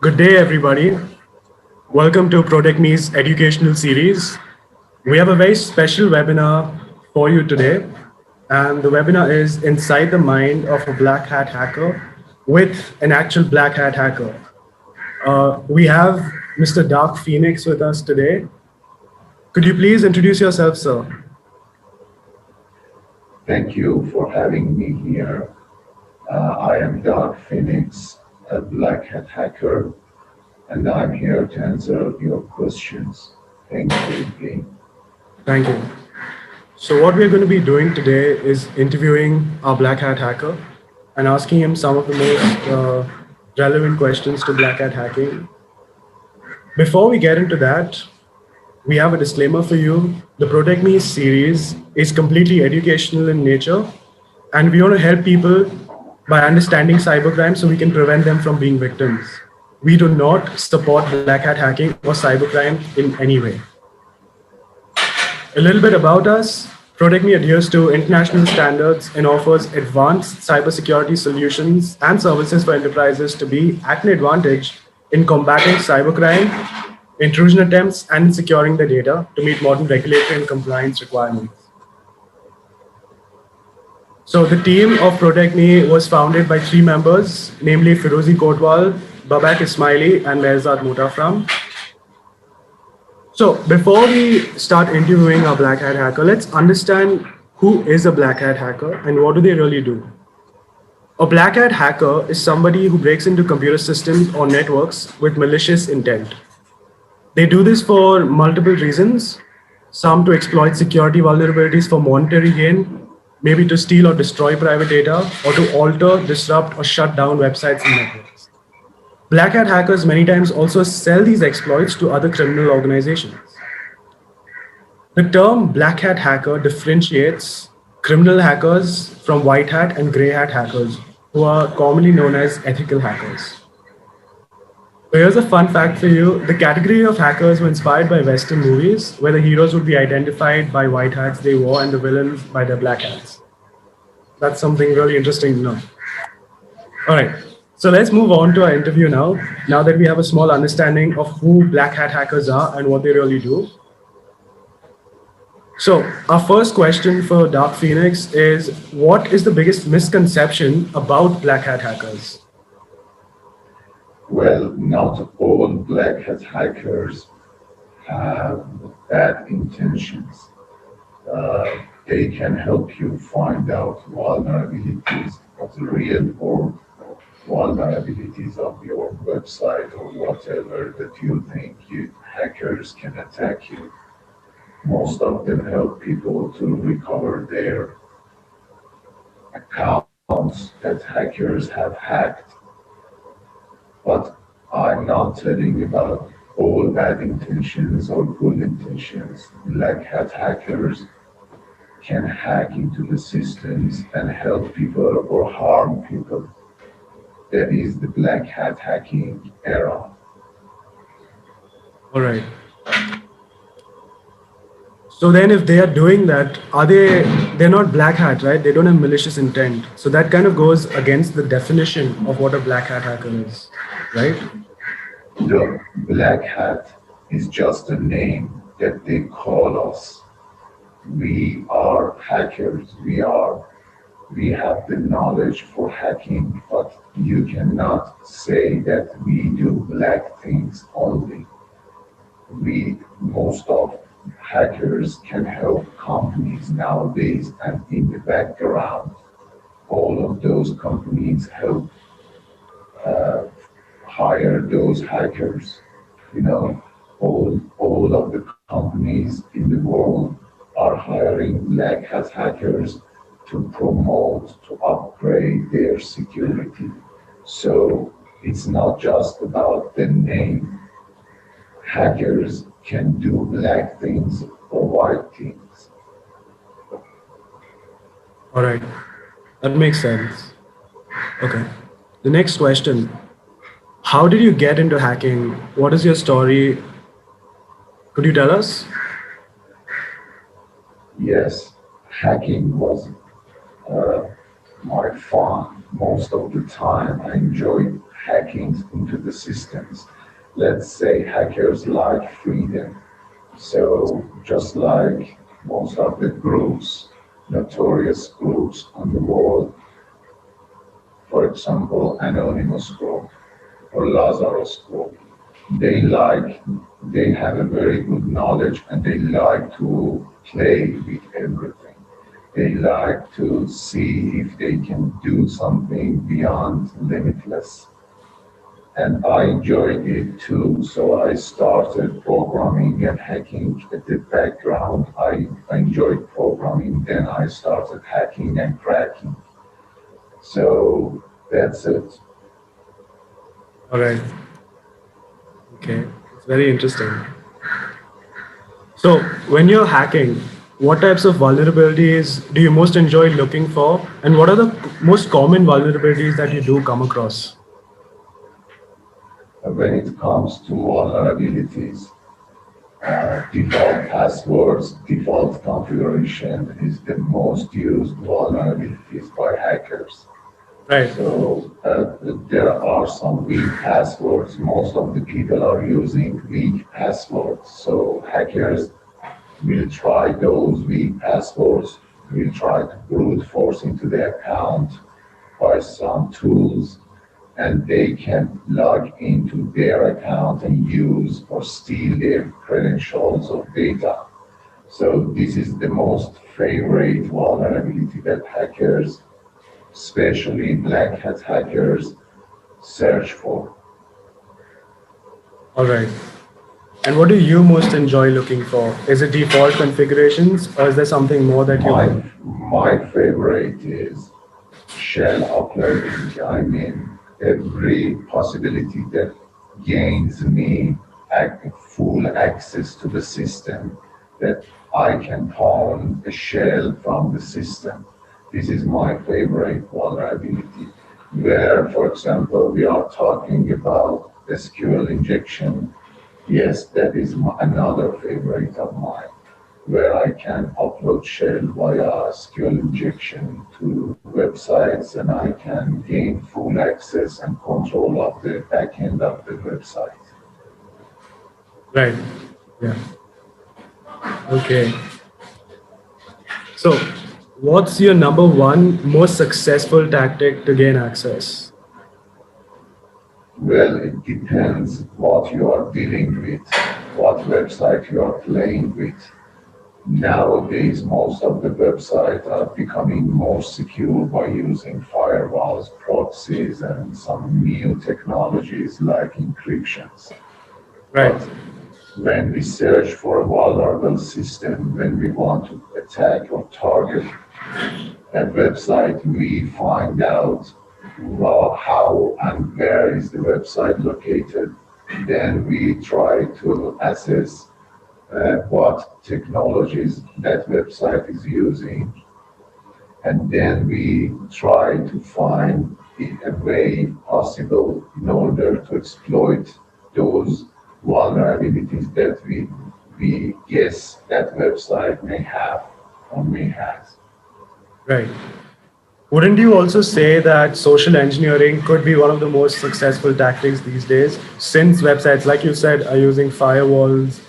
Good day, everybody. Welcome to ProteqMe's educational series. We have a very special webinar for you today, and the webinar is Inside the Mind of a Black Hat Hacker with an actual Black Hat hacker. We have Mr. Dark Phoenix with us today. Could you please introduce yourself, sir? Thank you for having me here. I am Dark Phoenix, a Black Hat hacker, and I'm here to answer your questions. Thank you again. Thank you. So, what we're going to be doing today is interviewing our Black Hat hacker and asking him some of the most relevant questions to Black Hat hacking. Before we get into that, we have a disclaimer for you. The ProteqMe series is completely educational in nature, and we want to help people by understanding cybercrime so we can prevent them from being victims. We do not support black hat hacking or cybercrime in any way. A little bit about us. ProteqMe adheres to international standards and offers advanced cybersecurity solutions and services for enterprises to be at an advantage in combating cybercrime, intrusion attempts, and securing the data to meet modern regulatory and compliance requirements. So the team of ProteqMe was founded by 3 members, namely Firozi Kotwal, Babak Ismaili, and Mehrzad Mutafram. So before we start interviewing our Black Hat hacker, let's understand who is a Black Hat hacker and what do they really do. A Black Hat hacker is somebody who breaks into computer systems or networks with malicious intent. They do this for multiple reasons, some to exploit security vulnerabilities for monetary gain, maybe to steal or destroy private data, or to alter, disrupt, or shut down websites and networks. Black Hat hackers many times also sell these exploits to other criminal organizations. The term Black Hat hacker differentiates criminal hackers from white hat and gray hat hackers, who are commonly known as ethical hackers. So here's a fun fact for you. The category of hackers were inspired by Western movies, where the heroes would be identified by white hats they wore and the villains by their black hats. That's something really interesting to know. All right, so let's move on to our interview now. Now that we have a small understanding of who Black Hat hackers are and what they really do. So our first question for Dark Phoenix is, what is the biggest misconception about Black Hat hackers? Well, not all Black Hat hackers have bad intentions. They can help you find out vulnerabilities of the real world, vulnerabilities of your website or whatever that you think hackers can attack you. Most of them help people to recover their accounts that hackers have hacked. But I'm not telling about all bad intentions or good intentions. Black Hat hackers can hack into the systems and help people or harm people. That is the Black Hat hacking era. All right. So then if they are doing that, they're not black hat, right? They don't have malicious intent. So that kind of goes against the definition of what a black hat hacker is, right? The Black Hat is just a name that they call us. We are hackers. We have the knowledge for hacking, but you cannot say that we do black things only. Most of hackers can help companies nowadays, and in the background, all of those companies help hire those hackers. You know, all of the companies in the world are hiring Black Hat hackers to promote, to upgrade their security. So it's not just about the name. Hackers can do black things or white things. All right. That makes sense. Okay. The next question. How did you get into hacking? What is your story? Could you tell us? Yes, hacking was my fun. Most of the time, I enjoy hacking into the systems. Let's say hackers like freedom. So just like most of the groups, notorious groups on the world, for example, Anonymous Group or Lazarus Group, they like, they have a very good knowledge and they like to play with everything. They like to see if they can do something beyond limitless. And I enjoyed it too. So I started programming and hacking at the background. I enjoyed programming, then I started hacking and cracking. So that's it. All right. Okay. It's very interesting. So, when you're hacking, what types of vulnerabilities do you most enjoy looking for? And what are the most common vulnerabilities that you do come across? When it comes to vulnerabilities, default passwords, default configuration is the most used vulnerabilities by hackers. Right. So there are some weak passwords. Most of the people are using weak passwords. So hackers will try those weak passwords, will try to brute force into the account by some tools, and they can log into their account and use or steal their credentials or data. So this is the most favorite vulnerability that hackers, especially black hat hackers, search for. All right. And what do you most enjoy looking for? Is it default configurations or is there something more that you My my favorite is shell uploading. I mean, every possibility that gains me full access to the system, that I can pawn a shell from the system. This is my favorite vulnerability. Where, for example, we are talking about SQL injection. Yes, that is another favorite of mine, where I can upload shell via SQL injection to websites and I can gain full access and control of the backend of the website. right? Yeah. Okay. So, what's your number one most successful tactic to gain access? Well, it depends what you are dealing with, what website you are playing with. Nowadays, most of the websites are becoming more secure by using firewalls, proxies, and some new technologies like encryptions. Right. But when we search for a vulnerable system, when we want to attack or target a website, we find out how and where is the website located. Then we try to assess what technologies that website is using, and then we try to find a way possible in order to exploit those vulnerabilities that we guess that website may have or may have. Right. Wouldn't you also say that social engineering could be one of the most successful tactics these days, since websites, like you said, are using firewalls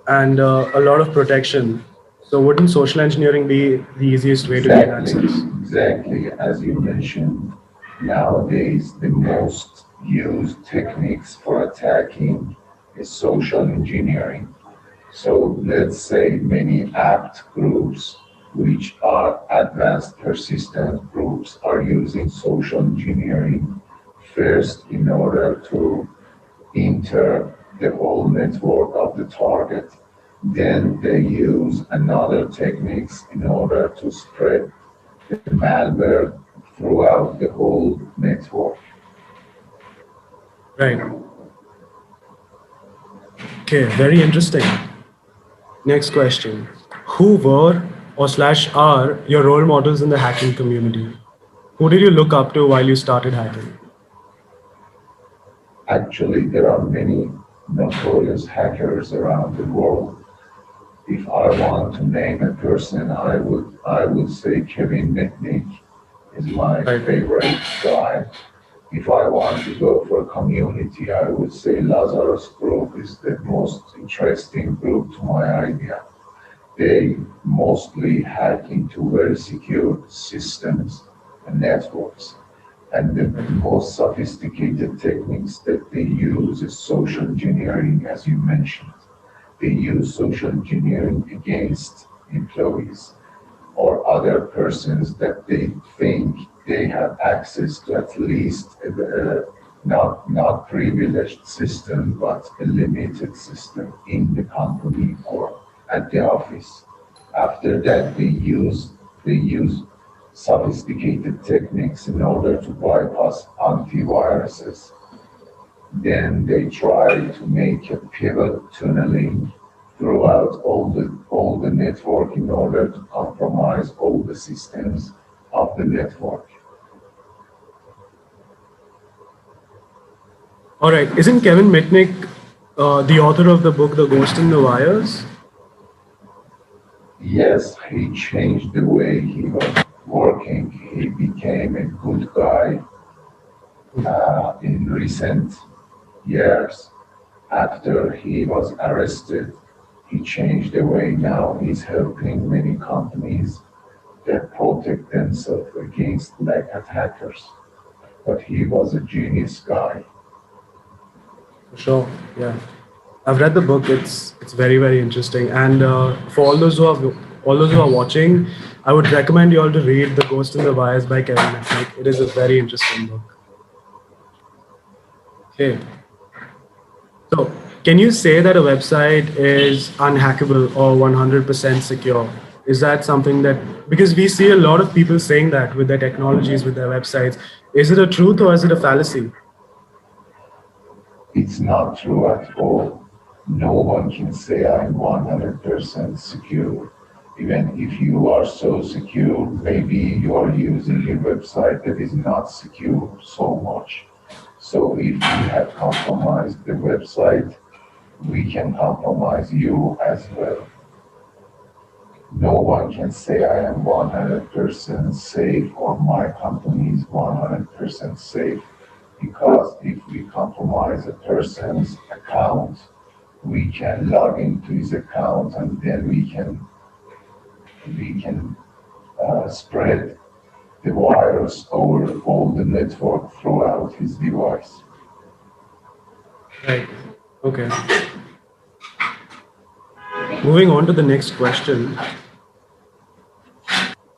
and a lot of protection? So, wouldn't social engineering be the easiest way to gain Exactly, access? exactly. As you mentioned, nowadays the most used techniques for attacking is social engineering. So let's say many apt groups, which are advanced persistent groups, are using social engineering first in order to enter the whole network of the target. Then they use another techniques in order to spread the malware throughout the whole network. Right. Okay, very interesting. Next question. Who were or slash are your role models in the hacking community? Who did you look up to while you started hacking? Actually, there are many notorious hackers around the world. If I want to name a person, I would say Kevin Mitnick is my Right. favorite guy. If I want to go for a community, I would say Lazarus Group is the most interesting group to my idea. They mostly hack into very secure systems and networks. And the Right. most sophisticated techniques that they use is social engineering, as you mentioned. They use social engineering against employees or other persons that they think they have access to at least not privileged system, but a limited system in the company or at the office. After that, they use sophisticated techniques in order to bypass antiviruses. Then they try to make a pivot tunneling throughout all the network in order to compromise all the systems of the network. All right. Isn't Kevin Mitnick the author of the book The Ghost in the Wires? Yes, he changed the way he was working. He became a good guy in recent years. After he was arrested, he changed the way now he's helping many companies that protect themselves against black hackers. But he was a genius guy. For sure. Yeah. I've read the book. It's very very interesting. And for all those who are watching, I would recommend you all to read The Ghost in the Wires by Kevin Mitnick. It is a very interesting book. Okay. So, can you say that a website is unhackable or 100% secure? Is that something that, because we see a lot of people saying that with their technologies, with their websites, is it a truth or is it a fallacy? It's not true at all. No one can say I'm 100% secure. Even if you are so secure, maybe you are using a website that is not secure so much. So if we have compromised the website, we can compromise you as well. No one can say I am 100% safe or my company is 100% safe because if we compromise a person's account, we can log into his account and then we can spread the virus over all the network throughout his device. Right. Okay. Moving on to the next question.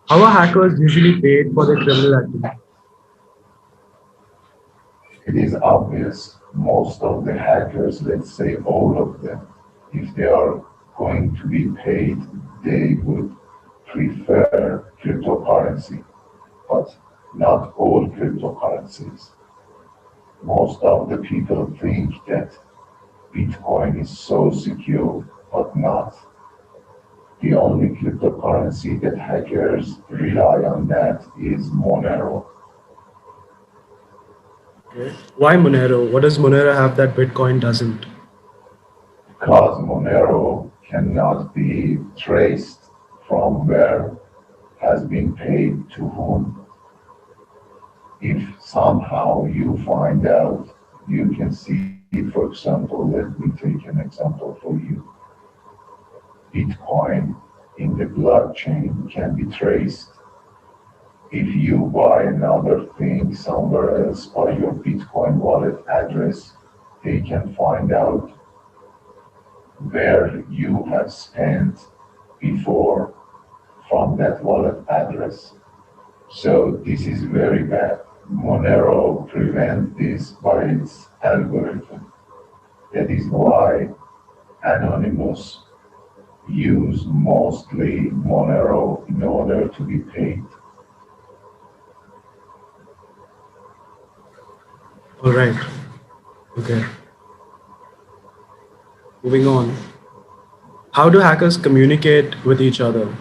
How are hackers usually paid for their criminal activity? It is obvious most of the hackers, let's say all of them, if they are going to be paid, they would prefer cryptocurrency, but not all cryptocurrencies. Most of the people think that Bitcoin is so secure, but not. The only cryptocurrency that hackers rely on that is Monero. Okay. Why Monero? What does Monero have that Bitcoin doesn't? Because Monero cannot be traced from where has been paid to whom. If somehow you find out, you can see, for example, let me take an example for you. Bitcoin in the blockchain can be traced. If you buy another thing somewhere else by your Bitcoin wallet address, they can find out where you have spent before from that wallet address. So this is very bad. Monero prevents this by its algorithm. That is why Anonymous use mostly Monero in order to be paid. All right. Okay. Moving on. How do hackers communicate with each other?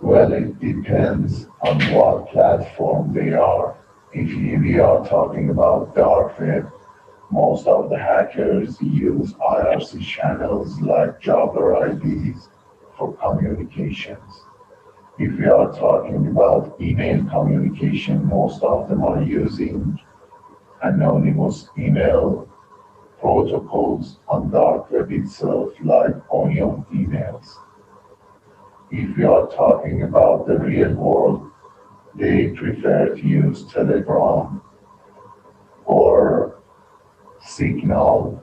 Well, it depends on what platform they are. If we are talking about dark web, most of the hackers use IRC channels like Jabber IDs for communications. If we are talking about email communication, most of them are using anonymous email protocols on dark web itself, like onion emails. If we are talking about the real world, they prefer to use Telegram or Signal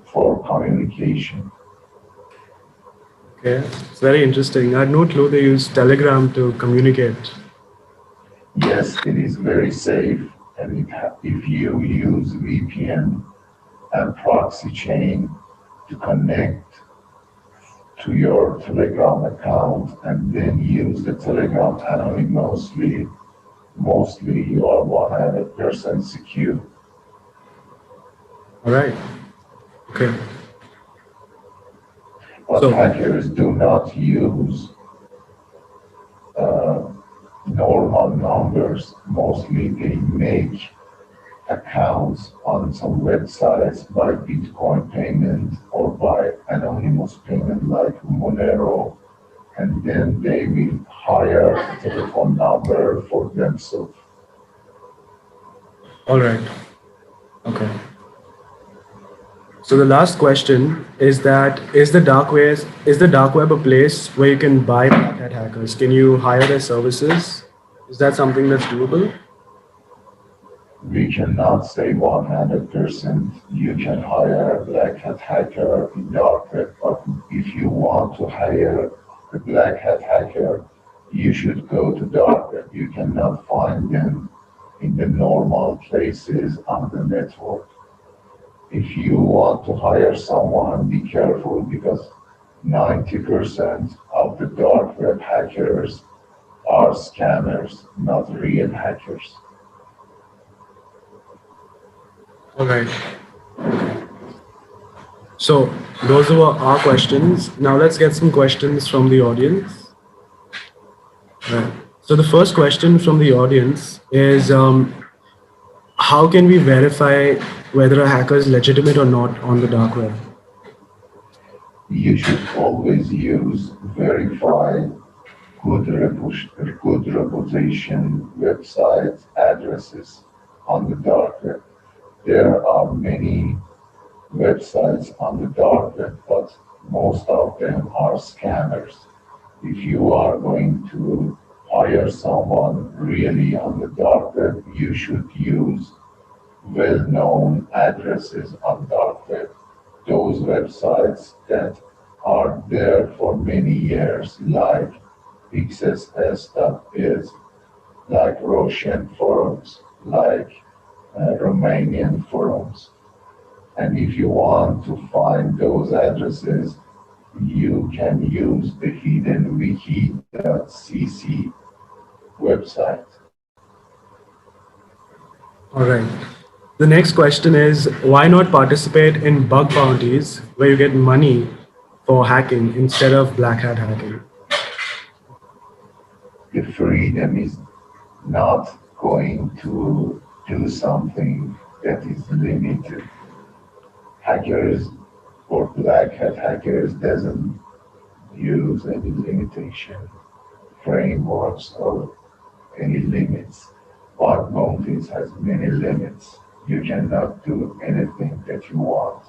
for communication. Okay, it's very interesting. I had no clue they use Telegram to communicate. Yes, it is very safe, and if you use VPN and proxy chain to connect to your Telegram account and then use the Telegram anonymously, mostly you are 100% secure. All right. Okay. But So, hackers do not use uh, normal numbers. Mostly they make accounts on some websites by Bitcoin payment or by anonymous payment like Monero, and then they will hire a telephone number for themselves. all right. Okay. So the last question is that is the dark web a place where you can buy black hat hackers? Can you hire their services? Is that something that's doable? We cannot say 100% you can hire a black hat hacker in dark web, but if you want to hire a black hat hacker, you should go to dark web. You cannot find them in the normal places on the network. If you want to hire someone, be careful because 90% of the dark web hackers are scammers, not real hackers. All right. So those were our questions. Now let's get some questions from the audience. Right. So the first question from the audience is, how can we verify whether a hacker is legitimate or not on the dark web? You should always use verified good reputation website addresses on the dark web. There are many websites on the dark web, but most of them are scammers. If you are going to hire someone really on the dark web, you should use well-known addresses on dark web. Those websites that are there for many years, like XSS.biz, like Russian forums, like Romanian forums. And if you want to find those addresses, you can use the hidden wiki.cc website. All right. The next question is, why not participate in bug bounties where you get money for hacking instead of black hat hacking? The freedom is not going to do something that is limited. Hackers or black hat hackers doesn't use any limitation frameworks or any limits. Bug bounties has many limits. You cannot do anything that you want.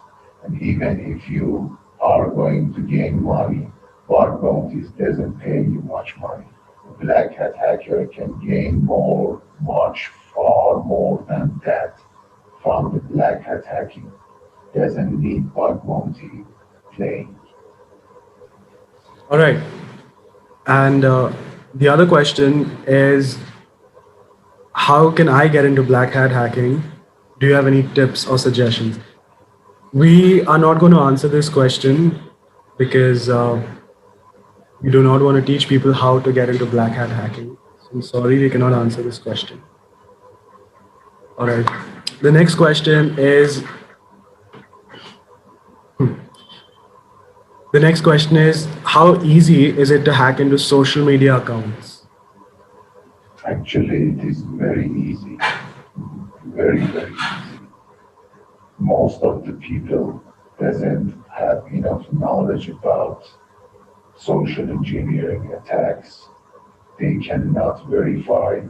And even if you are going to gain money, bug bounties doesn't pay you much money. A black hat hacker can gain more, much, far more than that from the black hat hacking. Doesn't need bug bounty playing. All right. And the other question is, how can I get into black hat hacking? Do you have any tips or suggestions? We are not going to answer this question because we do not want to teach people how to get into black hat hacking. So I'm sorry, we cannot answer this question. All right. The next question is, how easy is it to hack into social media accounts? Actually, it is very easy, very, very easy. Most of the people doesn't have enough knowledge about social engineering attacks. They cannot verify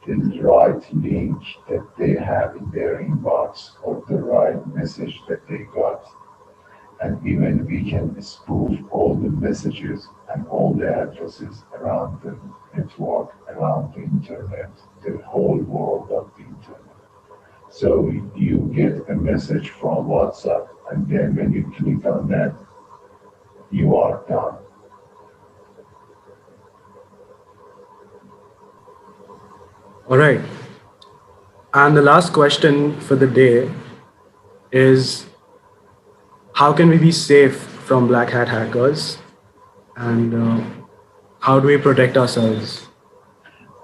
the right link that they have in their inbox or the right message that they got. And even we can spoof all the messages and all the addresses around the network, around the internet, the whole world of the internet. So you get a message from WhatsApp, and then when you click on that, you are done. All right. And the last question for the day is, how can we be safe from black hat hackers, and how do we protect ourselves?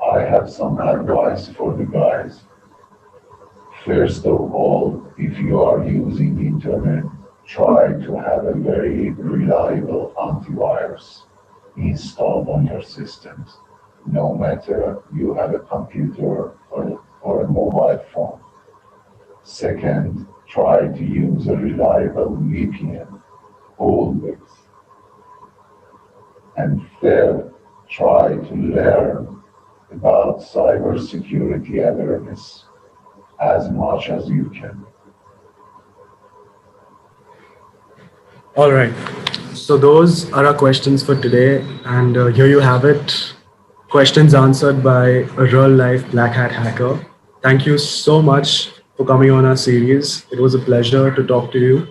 I have some advice for the guys. First of all, if you are using the internet, try to have a very reliable antivirus installed on your systems, no matter you have a computer or a mobile phone. Second, try to use a reliable VPN always. And third, try to learn about cybersecurity awareness as much as you can. All right. So those are our questions for today, and here you have it. Questions answered by a real life black hat hacker. Thank you so much for coming on our series. It was a pleasure to talk to you,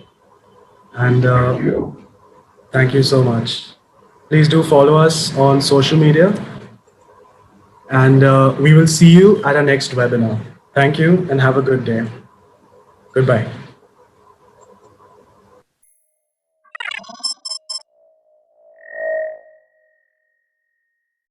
and Thank you. thank you so much. Please do follow us on social media, and we will see you at our next webinar. Thank you and have a good day. Goodbye.